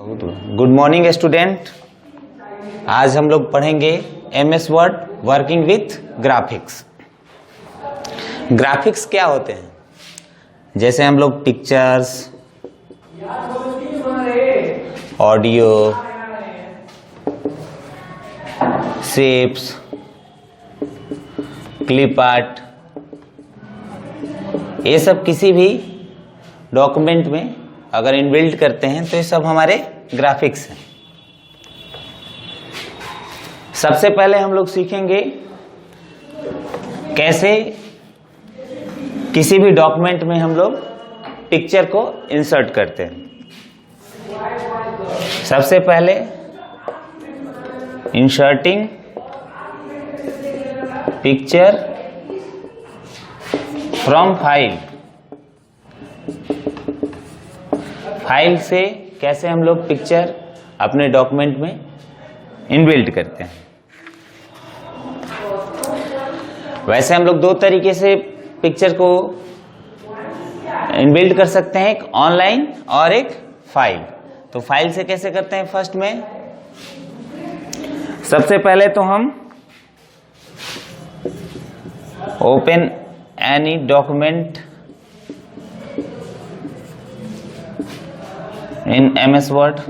Good morning student. आज हम लोग पढ़ेंगे MS word working with graphics. Graphics क्या होते हैं? जैसे हम लोग pictures, audio, shapes, clip art, ये सब किसी भी डॉक्यूमेंट में अगर इनबिल्ट करते हैं तो ये सब हमारे ग्राफिक्स हैं। सबसे पहले हम लोग सीखेंगे कैसे किसी भी डॉक्यूमेंट में हम लोग पिक्चर को इंसर्ट करते हैं। सबसे पहले inserting picture from file. File से कैसे हम लोग पिक्चर अपने डॉक्यूमेंट में इनबिल्ट करते हैं। वैसे हम लोग दो तरीके से पिक्चर को इनबिल्ट कर सकते हैं, एक ऑनलाइन और एक फाइल। तो फाइल से कैसे करते हैं? फर्स्ट में सबसे पहले तो हम open any document in MS word.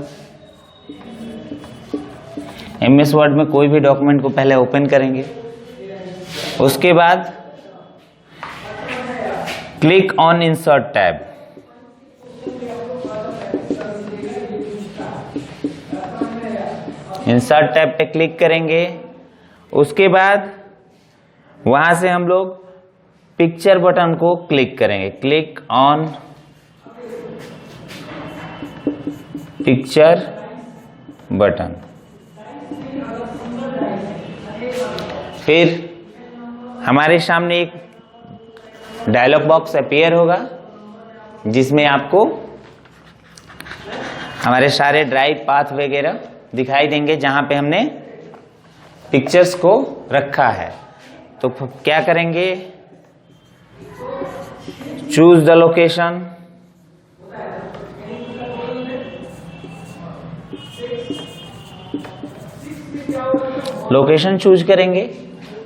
MS word में कोई भी डॉक्यूमेंट को पहले ओपन करेंगे, उसके बाद click on insert tab. Insert tab पे क्लिक करेंगे, उसके बाद वहां से हम लोग पिक्चर बटन को क्लिक करेंगे। Click on picture button. फिर हमारे सामने एक डायलॉग बॉक्स अपीयर होगा जिसमें आपको हमारे सारे ड्राइव पाथ वगैरह दिखाई देंगे जहां पे हमने पिक्चर्स को रखा है। तो क्या करेंगे? Choose the location. Location choose करेंगे।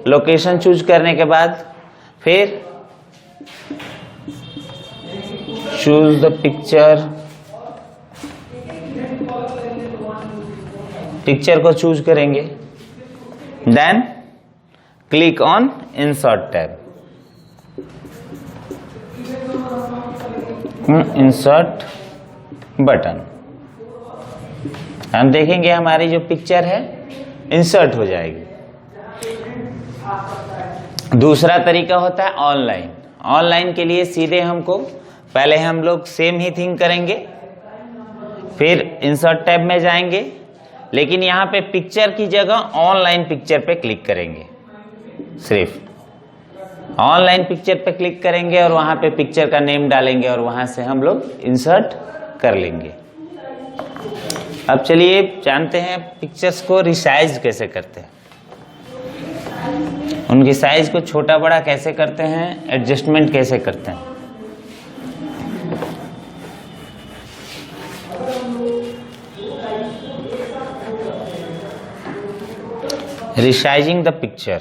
लोकेशन चूज करने के बाद फिर चूज द पिक्चर। पिक्चर को चूज करेंगे, then click on insert tab. Insert button. हम देखेंगे हमारी जो पिक्चर है इंसर्ट हो जाएगी। दूसरा तरीका होता है ऑनलाइन। ऑनलाइन के लिए सीधे हमको पहले हम लोग सेम ही थिंग करेंगे, फिर इंसर्ट टैब में जाएंगे, लेकिन यहाँ पे पिक्चर की जगह ऑनलाइन पिक्चर पे क्लिक करेंगे। सिर्फ ऑनलाइन पिक्चर पे क्लिक करेंगे और वहां पे पिक्चर का नेम डालेंगे और वहां से हम लोग इंसर्ट कर लेंगे। अब चलिए जानते हैं पिक्चर्स को रिसाइज कैसे करते हैं, उनकी साइज को छोटा बड़ा कैसे करते हैं, एडजस्टमेंट कैसे करते हैं। Resizing the picture.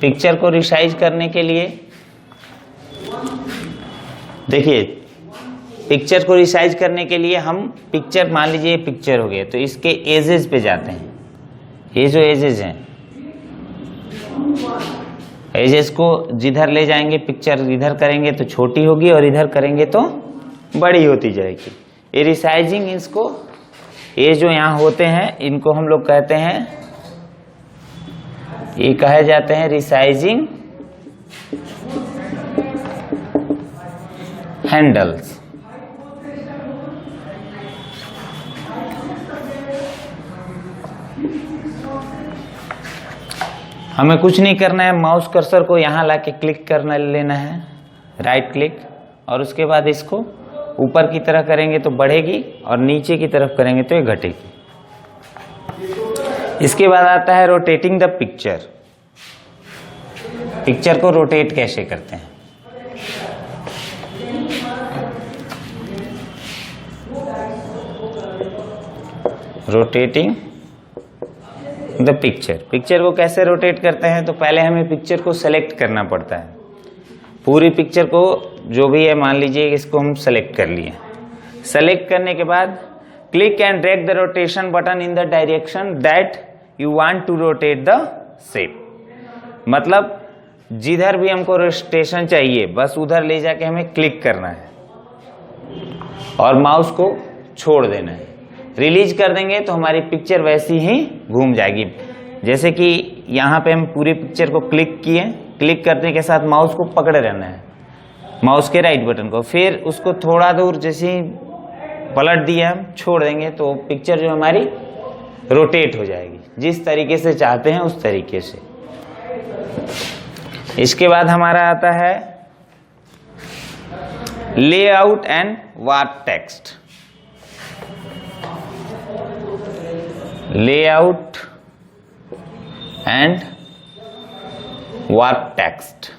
पिक्चर को रिसाइज करने के लिए देखिए, पिक्चर को रिसाइज करने के लिए हम पिक्चर, मान लीजिए पिक्चर हो गया, तो इसके एजेस पे जाते हैं। ये जो एजेस हैं, एजेस को जिधर ले जाएंगे, पिक्चर इधर करेंगे तो छोटी होगी और इधर करेंगे तो बड़ी होती जाएगी। ये रिसाइजिंग, इसको ये जो यहाँ होते हैं इनको हम लोग कहते हैं, ये कहे जाते हैं रिसाइजिंग हैंडल्स। हमें कुछ नहीं करना है, माउस कर्सर को यहां लाके क्लिक करना लेना है, राइट क्लिक, और उसके बाद इसको ऊपर की तरफ करेंगे तो बढ़ेगी और नीचे की तरफ करेंगे तो ये घटेगी। इसके बाद आता है रोटेटिंग द पिक्चर। पिक्चर को रोटेट कैसे करते हैं। Rotating the picture. पिक्चर को कैसे रोटेट करते हैं, तो पहले हमें पिक्चर को सेलेक्ट करना पड़ता है। पूरी पिक्चर को जो भी है, मान लीजिए इसको हम सेलेक्ट कर लिए। सेलेक्ट करने के बाद click and drag the rotation button in the direction that you want to rotate the shape. मतलब जिधर भी हमको रोटेशन चाहिए बस उधर ले जाके हमें क्लिक करना है और माउस को छोड़ देना है। रिलीज कर देंगे तो हमारी पिक्चर वैसी ही घूम जाएगी। जैसे कि यहाँ पे हम पूरी पिक्चर को क्लिक किए, क्लिक करने के साथ माउस को पकड़े रहना है, माउस के राइट बटन को, फिर उसको थोड़ा दूर जैसे ही पलट दिया हम छोड़ देंगे तो पिक्चर जो हमारी रोटेट हो जाएगी जिस तरीके से चाहते हैं उस तरीके से। इसके बाद हमारा आता है layout and warp text. Layout and warp text.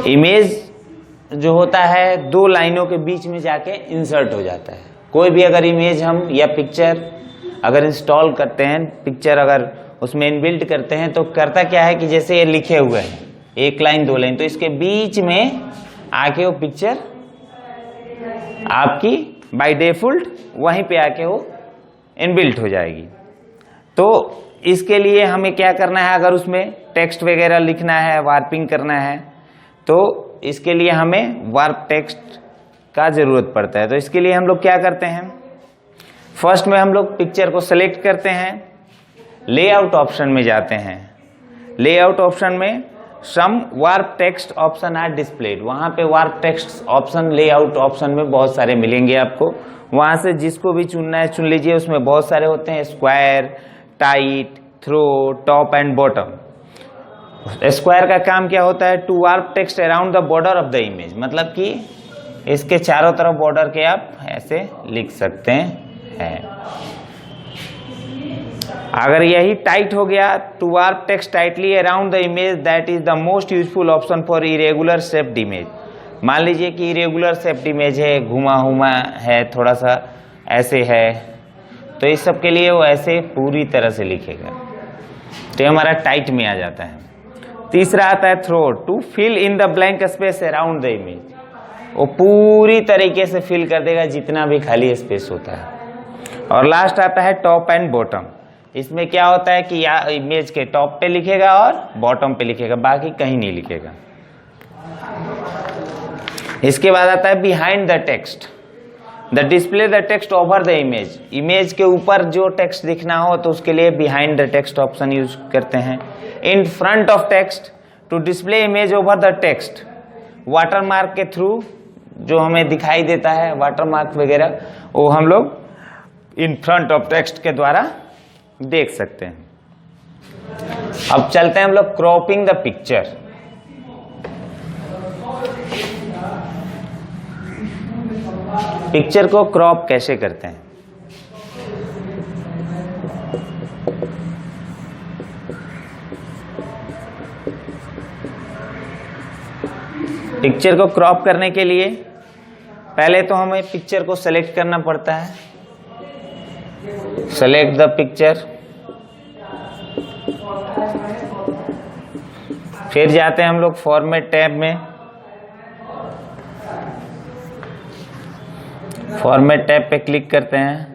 Image जो होता है दो लाइनों के बीच में जाके इंसर्ट हो जाता है। कोई भी अगर इमेज हम या पिक्चर अगर इंस्टॉल करते हैं, पिक्चर अगर उसमें इनबिल्ट करते हैं तो करता क्या है कि जैसे ये लिखे हुए हैं एक लाइन दो लाइन, तो इसके बीच में आके वो पिक्चर आपकी बाय डिफॉल्ट वहीं पे आके वो इनबिल्ट हो जाएगी। तो इसके लिए हमें क्या करना है, अगर उसमें टेक्स्ट वगैरह लिखना है, वार्पिंग करना है, तो इसके लिए हमें वार्प टेक्स्ट का जरूरत पड़ता है। तो इसके लिए हम लोग क्या करते हैं, फर्स्ट में हम लोग पिक्चर को सेलेक्ट करते हैं, लेआउट ऑप्शन में जाते हैं। लेआउट ऑप्शन में some warp text option are displayed. वहां पे warp text option layout option में बहुत सारे मिलेंगे आपको, वहां से जिसको भी चुनना है चुन लीजिए। उसमें बहुत सारे होते हैं, square, tight, through, top and bottom. Square का काम क्या होता है, to warp text around the border of the image, मतलब कि इसके चारों तरफ बॉर्डर के आप ऐसे लिख सकते हैं। अगर यही टाइट हो गया, to warp text tightly around the image, that is the most useful option for irregular shaped image. मान लीजिए कि इरेगुलर शेप्ड इमेज है, घुमा हुआ है, थोड़ा सा ऐसे है, तो इस सब के लिए वो ऐसे पूरी तरह से लिखेगा, तो हमारा टाइट में आ जाता है। तीसरा आता है through, to fill in the blank space around the image. वो पूरी तरीके से फिल कर देगा जितना भी खाली स्पेस होता है। और लास्ट आता है टॉप एंड बॉटम। इसमें क्या होता है कि या इमेज के टॉप पे लिखेगा और बॉटम पे लिखेगा, बाकी कहीं नहीं लिखेगा। इसके बाद आता है behind the text, the display the text over the image. Image के ऊपर जो टेक्स्ट दिखना हो तो उसके लिए behind the text option use करते हैं। In front of text, to display image over the text. Watermark के थ्रू जो हमें दिखाई देता है वाटरमार्क वगैरह, वो हम लोग इन फ्रंट ऑफ टेक्स्ट के द्वारा देख सकते हैं। अब चलते हैं हम लोग क्रॉपिंग द पिक्चर। पिक्चर को क्रॉप कैसे करते हैं, पिक्चर को क्रॉप करने के लिए पहले तो हमें पिक्चर को सेलेक्ट करना पड़ता है। सेलेक्ट द पिक्चर, फिर जाते हैं हम लोग फॉर्मेट टैब में। फॉर्मेट टैब पे क्लिक करते हैं।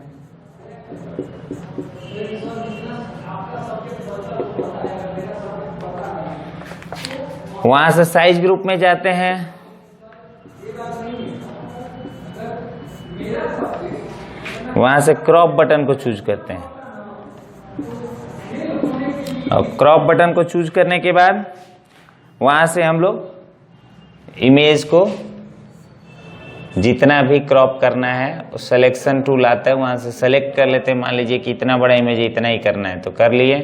वहां से साइज ग्रुप में जाते हैं। वहां से क्रॉप बटन को चूज करते हैं। और क्रॉप बटन को चूज करने के बाद वहां से हम लोग इमेज को जितना भी क्रॉप करना है उस सिलेक्शन टूल आता है, वहां से सेलेक्ट कर लेते हैं। मान लीजिए कि इतना बड़ा इमेज है, इतना ही करना है तो कर लिए,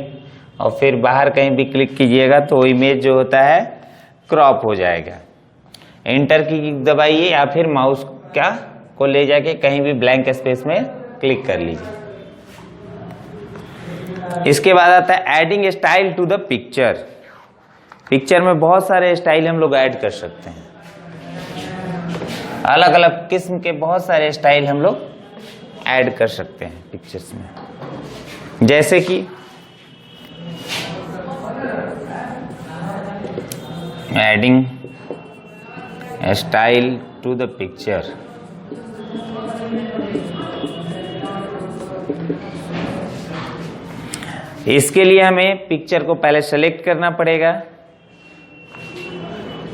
और फिर बाहर कहीं भी क्लिक कीजिएगा तो इमेज जो होता है क्रॉप हो जाएगा। एंटर की दबाइए या फिर माउस का को ले जाके कहीं भी ब्लैंक स्पेस में क्लिक कर लीजिए। इसके बाद आता है adding style to the picture. Picture में बहुत सारे स्टाइल हम लोग ऐड कर सकते हैं। अलग अलग किस्म के बहुत सारे स्टाइल हम लोग ऐड कर सकते हैं पिक्चर्स में, जैसे कि adding style to the picture. इसके लिए हमें पिक्चर को पहले सेलेक्ट करना पड़ेगा,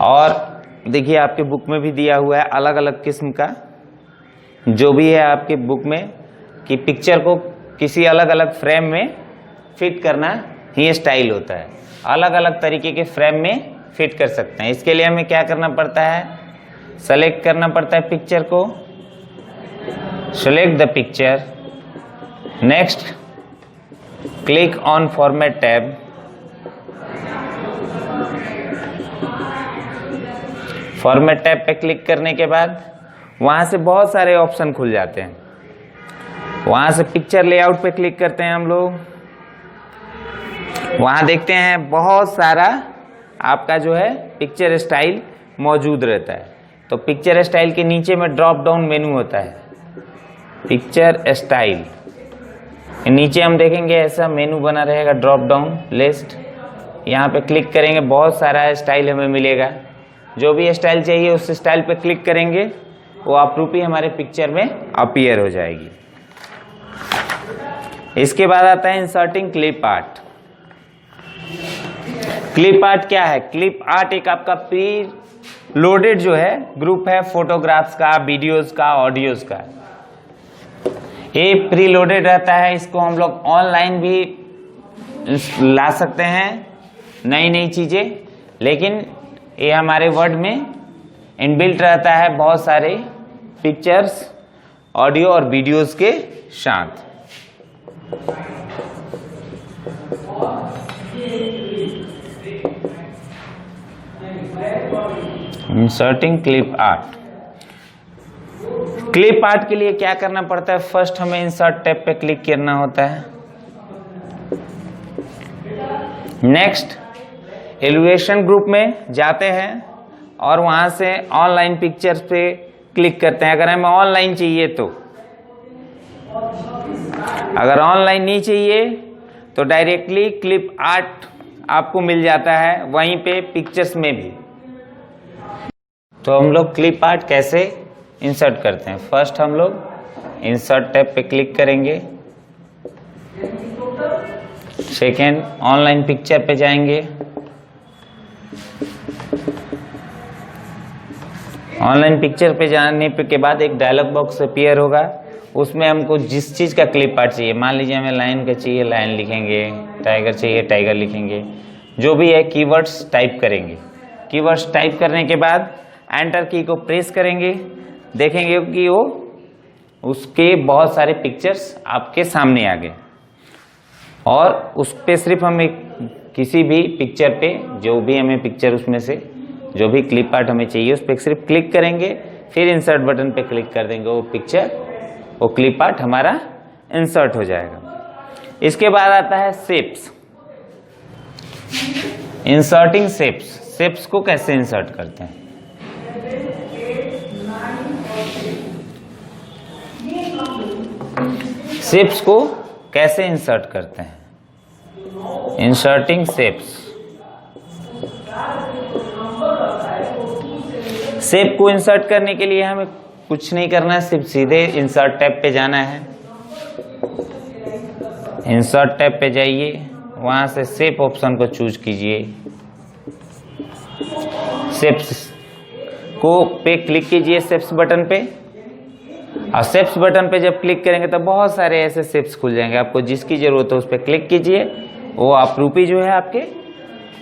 और देखिए आपके बुक में भी दिया हुआ है अलग अलग किस्म का, जो भी है आपके बुक में, कि पिक्चर को किसी अलग अलग फ्रेम में फिट करना ही स्टाइल होता है। अलग अलग तरीके के फ्रेम में फिट कर सकते हैं। इसके लिए हमें क्या करना पड़ता है, सेलेक्ट करना पड़ता है पिक्चर को, select the picture, next click on format tab, format tab पे क्लिक करने के बाद वहां से बहुत सारे ऑप्शन खुल जाते हैं। वहां से पिक्चर लेआउट पे क्लिक करते हैं हम लोग, वहां देखते हैं बहुत सारा आपका जो है पिक्चर स्टाइल मौजूद रहता है। तो पिक्चर स्टाइल के नीचे में ड्रॉप डाउन मेनू होता है, पिक्चर स्टाइल, नीचे हम देखेंगे ऐसा मेनू बना रहेगा, ड्रॉप डाउन लिस्ट। यहाँ पे क्लिक करेंगे, बहुत सारा स्टाइल हमें मिलेगा। जो भी स्टाइल चाहिए उस स्टाइल पे क्लिक करेंगे, वो अपरूपी हमारे पिक्चर में अपीयर हो जाएगी। इसके बाद आता है inserting clip art. Clip art क्या है? क्लिप आर्ट एक आपका प्री लोडेड जो है ग्रुप है फोटोग्राफ्स का, वीडियोस का, ऑडियोज का। ये प्री लोडेड रहता है, इसको हम लोग ऑनलाइन भी ला सकते हैं नई नई चीजें, लेकिन ये हमारे वर्ड में इनबिल्ट रहता है बहुत सारे पिक्चर्स, ऑडियो और वीडियोस के साथ। Inserting clip art. Clip art के लिए क्या करना पड़ता है? फर्स्ट हमें इंसर्ट टैब पे क्लिक करना होता है, नेक्स्ट एलिवेशन ग्रुप में जाते हैं और वहां से ऑनलाइन पिक्चर्स पे क्लिक करते हैं। अगर हमें ऑनलाइन चाहिए तो, अगर ऑनलाइन नहीं चाहिए तो डायरेक्टली क्लिप आर्ट आपको मिल जाता है वहीं पे पिक्चर्स में भी। तो हम लोग क्लिप आर्ट कैसे इंसर्ट करते हैं? फर्स्ट हम लोग इंसर्ट टैब पे क्लिक करेंगे, सेकेंड ऑनलाइन पिक्चर पे जाएंगे, ऑनलाइन पिक्चर पे जाने के बाद एक डायलॉग बॉक्स अपीयर होगा, उसमें हमको जिस चीज़ का क्लिप आर्ट चाहिए, मान लीजिए हमें लाइन का चाहिए, लाइन लिखेंगे, टाइगर चाहिए, टाइगर लिखेंगे, जो भी है कीवर्ड्स टाइप करेंगे। कीवर्ड्स टाइप करने के बाद एंटर की को प्रेस करेंगे, देखेंगे कि वो उसके बहुत सारे पिक्चर्स आपके सामने आ गए, और उस पर सिर्फ हम एक किसी भी पिक्चर पे, जो भी हमें पिक्चर उसमें से जो भी क्लिप आर्ट हमें चाहिए उस पर सिर्फ क्लिक करेंगे, फिर इंसर्ट बटन पे क्लिक कर देंगे, वो पिक्चर, वो क्लिप आर्ट हमारा इंसर्ट हो जाएगा। इसके बाद आता है शेप्स। Inserting shapes. शेप्स को कैसे इंसर्ट करते हैं? शेप्स को कैसे इंसर्ट करते हैं? Inserting shapes. शेप को इंसर्ट करने के लिए हमें कुछ नहीं करना है, सिर्फ सीधे इंसर्ट टैब पे जाना है। इंसर्ट टैब पे जाइए, वहां से शेप ऑप्शन को चूज कीजिए, शेप्स को पे क्लिक कीजिए, शेप्स बटन पे। और शेप्स बटन पे जब क्लिक करेंगे तो बहुत सारे ऐसे शेप्स खुल जाएंगे, आपको जिसकी जरूरत है उस पर क्लिक कीजिए, वो अपरूपी जो है आपके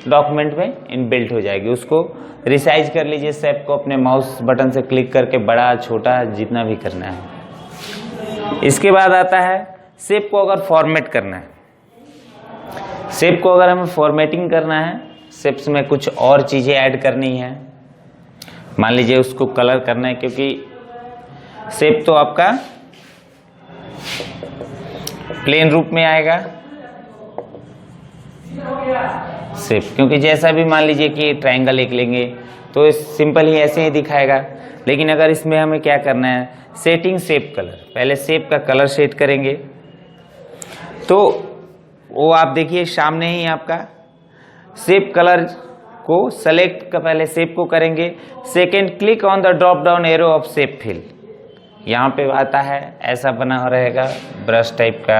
डॉक्यूमेंट में इनबिल्ट हो जाएगी। उसको रिसाइज कर लीजिए शेप को अपने माउस बटन से क्लिक करके, बड़ा छोटा जितना भी करना है। इसके बाद आता है शेप को अगर फॉर्मेट करना है। शेप को अगर हमें फॉर्मेटिंग करना है, शेप्स में कुछ और चीजें ऐड करनी है, मान लीजिए उसको कलर करना है, क्योंकि शेप तो आपका प्लेन रूप में आएगा, शेप, क्योंकि जैसा भी मान लीजिए कि ट्रायंगल एक लेंगे तो सिंपल ही ऐसे ही दिखाएगा। लेकिन अगर इसमें हमें क्या करना है, सेटिंग शेप कलर, पहले शेप का कलर सेट करेंगे। तो वो आप देखिए सामने ही आपका शेप कलर को सेलेक्ट का पहले शेप को करेंगे। Second, click on the drop down arrow of shape fill, यहाँ पे आता है ऐसा बना हो रहेगा ब्रश टाइप का,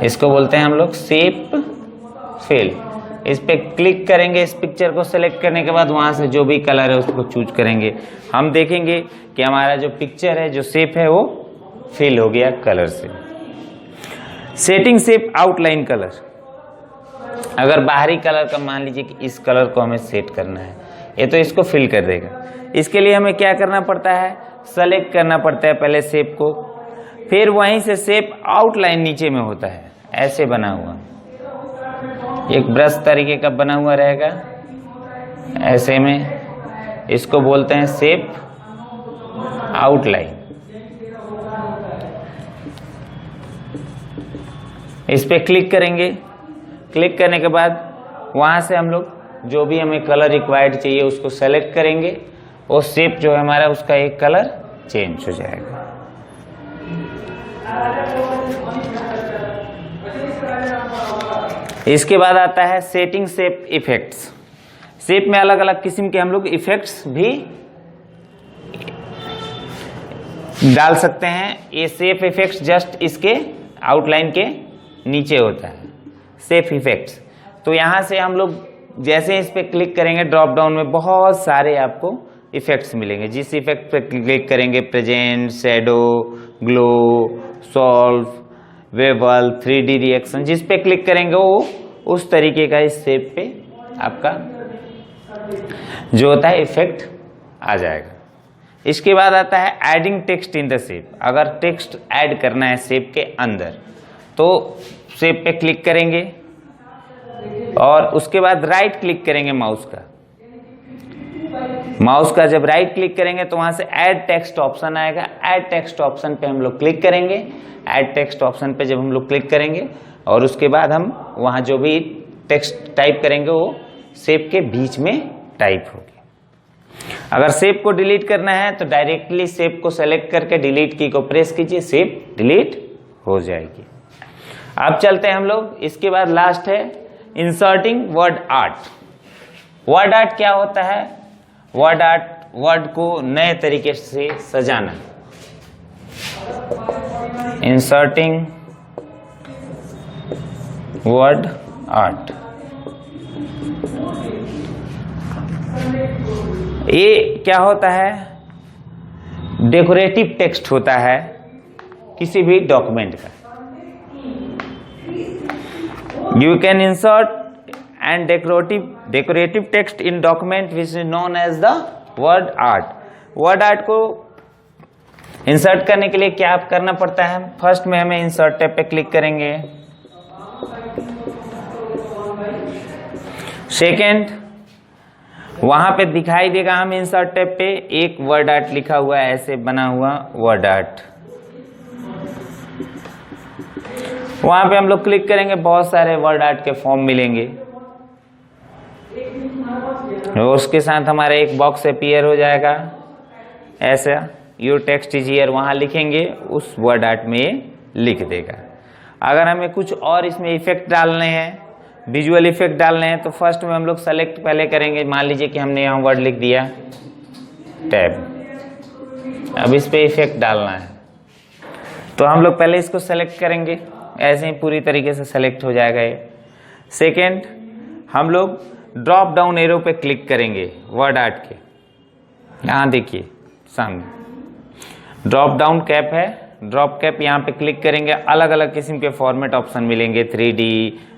इसको बोलते हैं हम लोग शेप फिल। इस पे क्लिक करेंगे, इस पिक्चर को सेलेक्ट करने के बाद वहाँ से जो भी कलर है उसको चूज करेंगे। हम देखेंगे कि हमारा जो पिक्चर है, जो शेप है, वो फिल हो गया कलर से। सेटिंग शेप आउटलाइन कलर, अगर बाहरी कलर का मान लीजिए कि इस कलर को हमें सेट करना है, ये तो इसको फिल कर देगा। इसके लिए हमें क्या करना पड़ता है, सेलेक्ट करना पड़ता है पहले शेप को, फिर वहीं से शेप आउटलाइन नीचे में होता है ऐसे बना हुआ, एक ब्रश तरीके का बना हुआ रहेगा ऐसे में, इसको बोलते हैं शेप आउटलाइन। इस पे क्लिक करेंगे, क्लिक करने के बाद वहाँ से हम लोग जो भी हमें कलर रिक्वायर्ड चाहिए उसको सेलेक्ट करेंगे, और शेप जो है हमारा उसका एक कलर चेंज हो जाएगा। इसके बाद आता है सेटिंग शेप इफेक्ट्स। शेप में अलग अलग किस्म के हम लोग इफेक्ट्स भी डाल सकते हैं। ये शेप इफेक्ट्स जस्ट इसके आउटलाइन के नीचे होता है, शेप इफेक्ट्स। तो यहाँ से हम लोग जैसे इस पे क्लिक करेंगे, ड्रॉप डाउन में बहुत सारे आपको इफेक्ट्स मिलेंगे। जिस इफेक्ट पे क्लिक करेंगे, present, shadow, glow, solve, bevel, 3D reaction, जिस पे क्लिक करेंगे वो उस तरीके का इस शेप पे आपका जो होता है इफेक्ट आ जाएगा। इसके बाद आता है adding text in the shape. अगर टेक्स्ट ऐड करना है शेप के अंदर तो शेप पे क्लिक करेंगे और उसके बाद राइट क्लिक करेंगे माउस का। माउस का जब राइट क्लिक करेंगे तो वहां से ऐड टेक्स्ट ऑप्शन आएगा। ऐड टेक्स्ट ऑप्शन पे हम लोग क्लिक करेंगे। ऐड टेक्स्ट ऑप्शन पे जब हम लोग क्लिक करेंगे और उसके बाद हम वहां जो भी टेक्स्ट टाइप करेंगे वो शेप के बीच में टाइप होगी। अगर शेप को डिलीट करना है तो डायरेक्टली शेप को सेलेक्ट करके डिलीट की को प्रेस कीजिए, शेप डिलीट हो जाएगी। अब चलते हैं हम लोग, इसके बाद लास्ट है inserting word art. Word art क्या होता है? वर्ड आर्ट, वर्ड को नए तरीके से सजाना। इंसर्टिंग वर्ड आर्ट, ये क्या होता है? डेकोरेटिव टेक्स्ट होता है किसी भी डॉक्यूमेंट का। You can insert and decorative text in document which is known as the word art. Word art को इंसर्ट करने के लिए क्या करना पड़ता है? फर्स्ट में हमें इंसर्ट टैब पे क्लिक करेंगे। सेकेंड, वहां पे दिखाई देगा हम इंसर्ट टैब पे एक वर्ड आर्ट लिखा हुआ है, ऐसे बना हुआ वर्ड आर्ट। वहां पे हम लोग क्लिक करेंगे, बहुत सारे वर्ड आर्ट के फॉर्म मिलेंगे। उसके साथ हमारा एक बॉक्स अपीयर हो जाएगा ऐसा, योर टेक्स्ट इज हियर, वहां लिखेंगे, उस वर्ड आर्ट में लिख देगा। अगर हमें कुछ और इसमें इफेक्ट डालने हैं, विजुअल इफेक्ट डालने हैं, तो फर्स्ट में हम लोग सेलेक्ट पहले करेंगे। मान लीजिए कि हमने यहाँ वर्ड लिख दिया टैब, अब इस पे इफेक्ट डालना है तो हम लोग पहले इसको सेलेक्ट करेंगे, ऐसे ही पूरी तरीके से सेलेक्ट हो जाएगा ये। सेकेंड, हम लोग ड्रॉप डाउन एरो पे क्लिक करेंगे वर्ड आर्ट के, यहाँ देखिए सामने ड्रॉप डाउन कैप है, ड्रॉप कैप यहाँ पे क्लिक करेंगे। अलग अलग किस्म के फॉर्मेट ऑप्शन मिलेंगे, 3D,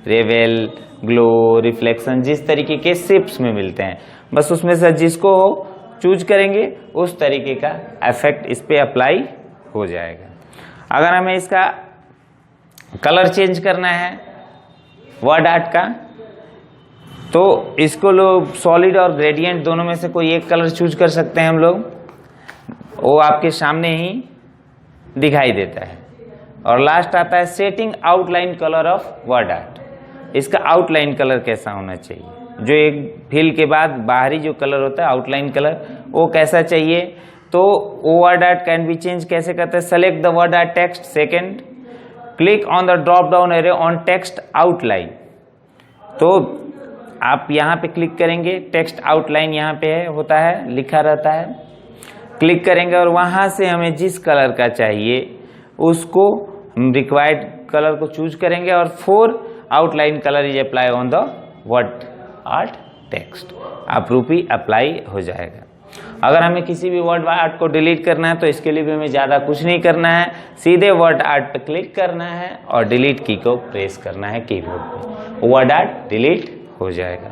रेवेल, ग्लो, रिफ्लेक्शन, जिस तरीके के शेप्स में मिलते हैं, बस उसमें से जिसको चूज करेंगे उस तरीके का इफेक्ट इस पे अप्लाई हो जाएगा। अगर हमें इसका कलर चेंज करना है वर्ड आर्ट का, तो इसको लोग सॉलिड और ग्रेडियंट दोनों में से कोई एक कलर चूज कर सकते हैं हम लोग, वो आपके सामने ही दिखाई देता है। और लास्ट आता है setting outline colour of word art. इसका आउटलाइन कलर कैसा होना चाहिए, जो एक फिल के बाद बाहरी जो कलर होता है आउटलाइन कलर वो कैसा चाहिए। तो over dot can be change कैसे करते हैं, select the word art text, second click on the drop down arrow on text outline. तो आप यहाँ पे क्लिक करेंगे, टेक्स्ट आउटलाइन यहाँ पे है होता है, लिखा रहता है, क्लिक करेंगे और वहाँ से हमें जिस कलर का चाहिए उसको हम रिक्वायर्ड कलर को चूज करेंगे और 4 outline colour is apply on the word art text, अप्रूवी अप्लाई हो जाएगा। अगर हमें किसी भी वर्ड आर्ट को डिलीट करना है तो इसके लिए भी हमें ज़्यादा कुछ नहीं करना है, सीधे वर्ड आर्ट पे क्लिक करना है और डिलीट की को प्रेस करना है कीबोर्ड पे, वर्ड आर्ट डिलीट हो जाएगा।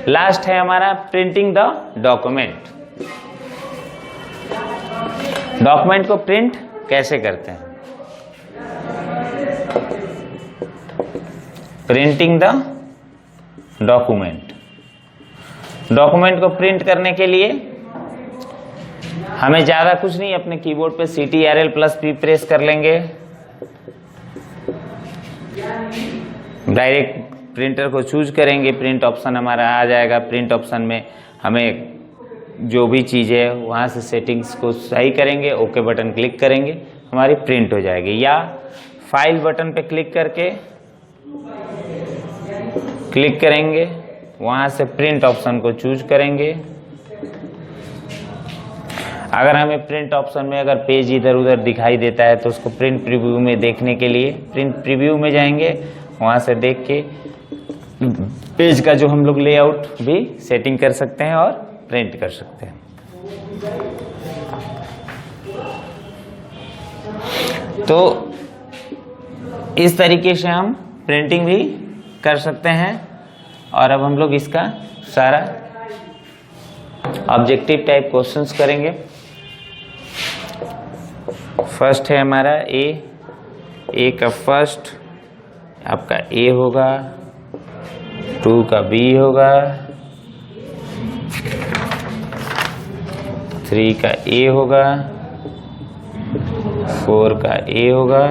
लास्ट है हमारा प्रिंटिंग द डॉक्यूमेंट। डॉक्यूमेंट को प्रिंट कैसे करते हैं, प्रिंटिंग द डॉक्यूमेंट। डॉक्यूमेंट को प्रिंट करने के लिए हमें ज़्यादा कुछ नहीं, अपने कीबोर्ड पे CTRL+P प्रेस कर लेंगे, डायरेक्ट प्रिंटर को चूज करेंगे, प्रिंट ऑप्शन हमारा आ जाएगा। प्रिंट ऑप्शन में हमें जो भी चीज़ है वहाँ से सेटिंग्स को सही करेंगे, ओके बटन क्लिक करेंगे, हमारी प्रिंट हो जाएगी। या फाइल बटन पे क्लिक करके क्लिक करेंगे, वहाँ से प्रिंट ऑप्शन को चूज करेंगे। अगर हमें प्रिंट ऑप्शन में अगर पेज इधर उधर दिखाई देता है तो उसको प्रिंट प्रीव्यू में देखने के लिए प्रिंट प्रीव्यू में जाएंगे, वहाँ से देख के पेज का जो हम लोग लेआउट भी सेटिंग कर सकते हैं और प्रिंट कर सकते हैं। तो इस तरीके से हम प्रिंटिंग भी कर सकते हैं। और अब हम लोग इसका सारा ऑब्जेक्टिव टाइप क्वेश्चंस करेंगे। फर्स्ट है हमारा ए का फर्स्ट आपका ए होगा, 2 का बी होगा, 3 का ए होगा, 4 का ए होगा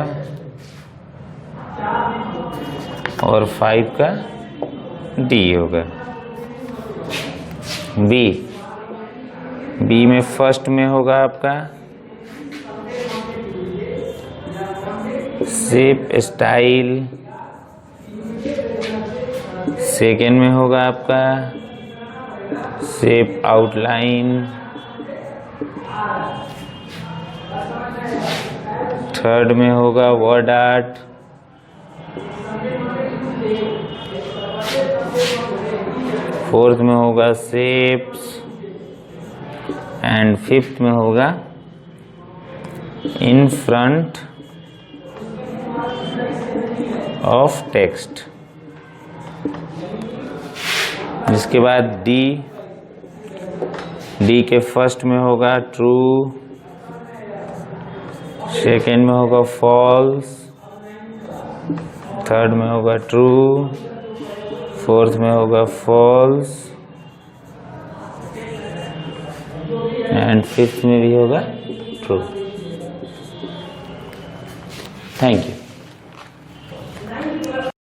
और 5 का डी होगा। बी में फर्स्ट में होगा आपका शेप स्टाइल, सेकेंड में होगा आपका शेप आउटलाइन, थर्ड में होगा वर्ड आर्ट, फोर्थ में होगा शेप्स एंड फिफ्थ में होगा इन फ्रंट ऑफ टेक्स्ट। जिसके बाद डी के फर्स्ट में होगा ट्रू, सेकेंड में होगा फॉल्स, थर्ड में होगा ट्रू, फोर्थ में होगा फॉल्स एंड फिफ्थ में भी होगा ट्रू। Thank you.